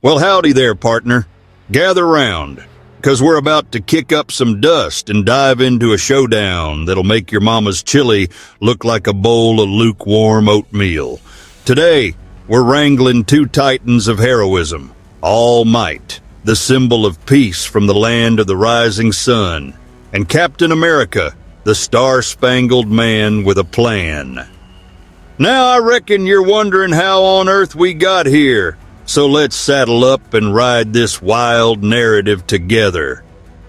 Well, howdy there, partner. Gather round, 'cause we're about to kick up some dust and dive into a showdown that'll make your mama's chili look like a bowl of lukewarm oatmeal. Today, we're wrangling two titans of heroism, All Might, the symbol of peace from the land of the rising sun, and Captain America, the Star-Spangled Man with a plan. Now I reckon you're wondering how on earth we got here, so let's saddle up and ride this wild narrative together.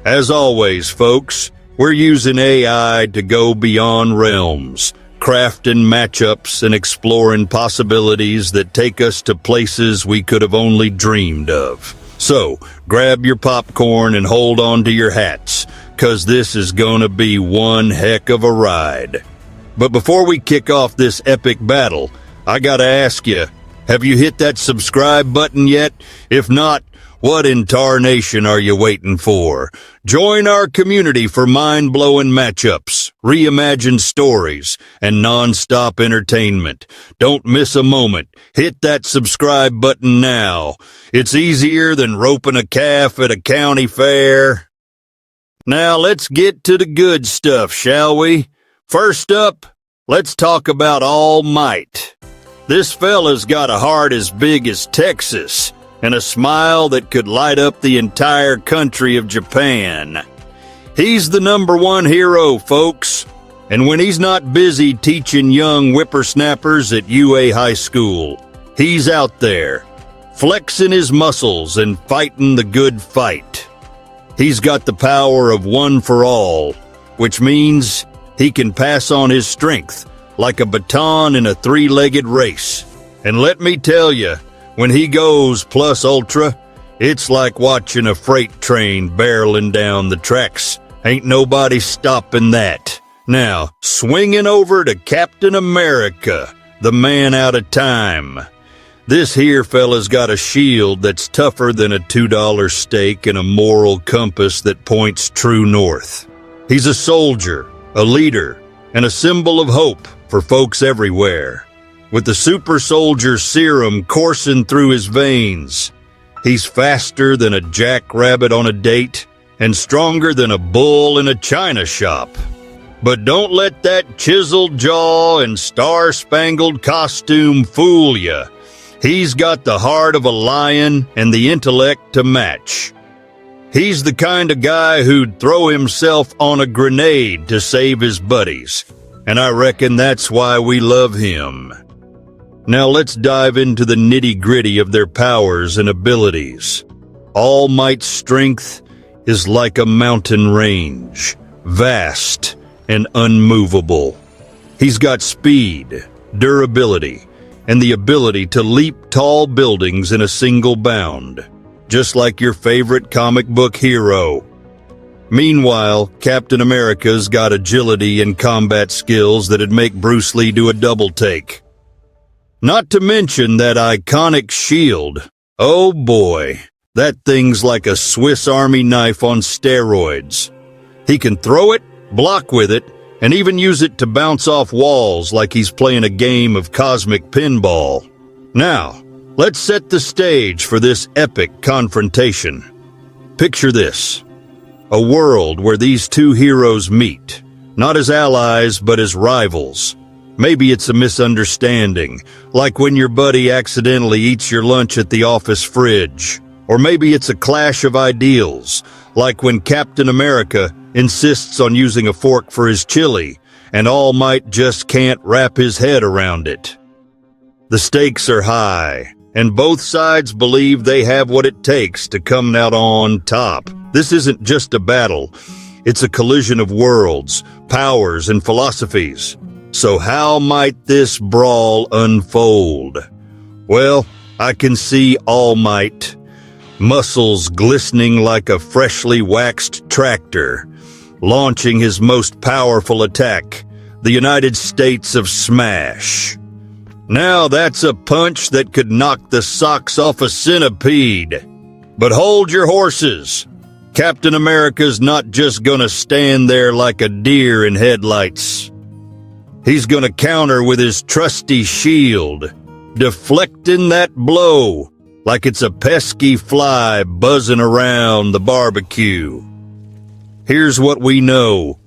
As always, folks, we're using AI to go beyond realms, crafting matchups and exploring possibilities that take us to places we could have only dreamed of. So, grab your popcorn and hold on to your hats, 'cause this is gonna be one heck of a ride. But before we kick off this epic battle, I gotta ask you, have you hit that subscribe button yet? If not, what in tarnation are you waiting for? Join our community for mind-blowing matchups, reimagined stories, and non-stop entertainment. Don't miss a moment. Hit that subscribe button now. It's easier than roping a calf at a county fair. Now let's get to the good stuff, shall we? First up, let's talk about All Might. This fella's got a heart as big as Texas and a smile that could light up the entire country of Japan. He's the #1 hero, folks, and when he's not busy teaching young whippersnappers at UA High School, he's out there, flexing his muscles and fighting the good fight. He's got the power of one for all, which means he can pass on his strength like a baton in a three-legged race. And let me tell you, when he goes plus ultra, it's like watching a freight train barreling down the tracks. Ain't nobody stopping that. Now, swinging over to Captain America, the man out of time. This here fella's got a shield that's tougher than a $2 steak and a moral compass that points true north. He's a soldier, a leader, and a symbol of hope for folks everywhere. With the super soldier serum coursing through his veins, he's faster than a jackrabbit on a date and stronger than a bull in a china shop. But don't let that chiseled jaw and star-spangled costume fool you. He's got the heart of a lion and the intellect to match. He's the kind of guy who'd throw himself on a grenade to save his buddies, and I reckon that's why we love him. Now let's dive into the nitty-gritty of their powers and abilities. All Might's strength is like a mountain range, vast and unmovable. He's got speed, durability, and the ability to leap tall buildings in a single bound, just like your favorite comic book hero. Meanwhile, Captain America's got agility and combat skills that'd make Bruce Lee do a double take. Not to mention that iconic shield. Oh boy, that thing's like a Swiss Army knife on steroids. He can throw it, block with it, and even use it to bounce off walls like he's playing a game of cosmic pinball. Now, let's set the stage for this epic confrontation. Picture this: a world where these two heroes meet, not as allies but as rivals. Maybe it's a misunderstanding, like when your buddy accidentally eats your lunch at the office fridge. Or maybe it's a clash of ideals, like when Captain America insists on using a fork for his chili, and All Might just can't wrap his head around it. The stakes are high, and both sides believe they have what it takes to come out on top. This isn't just a battle, it's a collision of worlds, powers, and philosophies. So how might this brawl unfold? Well, I can see All Might, muscles glistening like a freshly waxed tractor, launching his most powerful attack, the United States of Smash. Now that's a punch that could knock the socks off a centipede. But hold your horses. Captain America's not just gonna stand there like a deer in headlights. He's gonna counter with his trusty shield, deflecting that blow like it's a pesky fly buzzing around the barbecue. Here's what we know.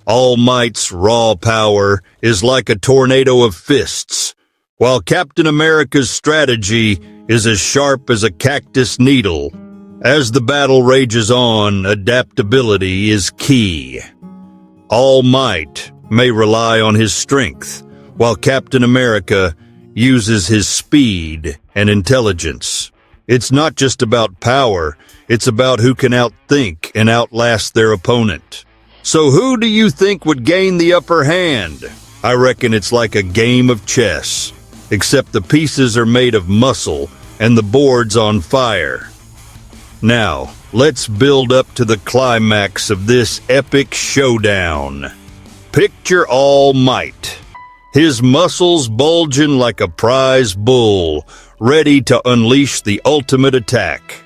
All Might's raw power is like a tornado of fists, while Captain America's strategy is as sharp as a cactus needle. As the battle rages on, adaptability is key. All Might may rely on his strength, while Captain America uses his speed and intelligence. It's not just about power, it's about who can outthink and outlast their opponent. So who do you think would gain the upper hand? I reckon it's like a game of chess, except the pieces are made of muscle and the board's on fire. Now, let's build up to the climax of this epic showdown. Picture All Might, his muscles bulging like a prize bull, ready to unleash the ultimate attack.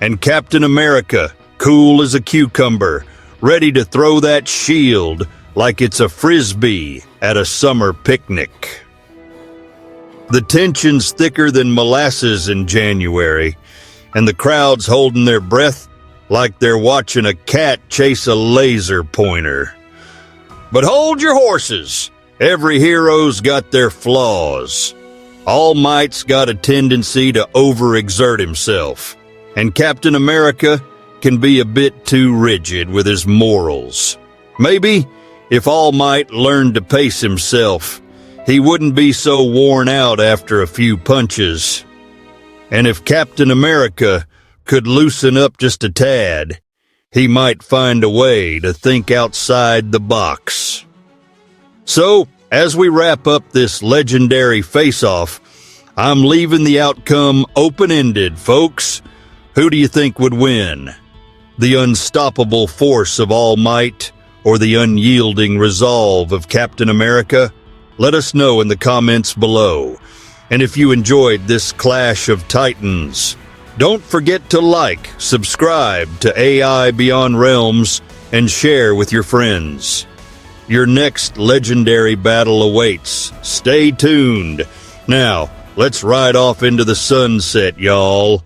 And Captain America, cool as a cucumber, ready to throw that shield like it's a frisbee at a summer picnic. The tension's thicker than molasses in January, and the crowd's holding their breath like they're watching a cat chase a laser pointer. But hold your horses. Every hero's got their flaws. All Might's got a tendency to overexert himself, and Captain America can be a bit too rigid with his morals. Maybe if All Might learned to pace himself, he wouldn't be so worn out after a few punches. And if Captain America could loosen up just a tad, he might find a way to think outside the box. So, as we wrap up this legendary face-off, I'm leaving the outcome open-ended, folks. Who do you think would win? The unstoppable force of All Might, or the unyielding resolve of Captain America? Let us know in the comments below. And if you enjoyed this clash of titans, don't forget to like, subscribe to AI Beyond Realms, and share with your friends. Your next legendary battle awaits. Stay tuned. Now, let's ride off into the sunset, y'all.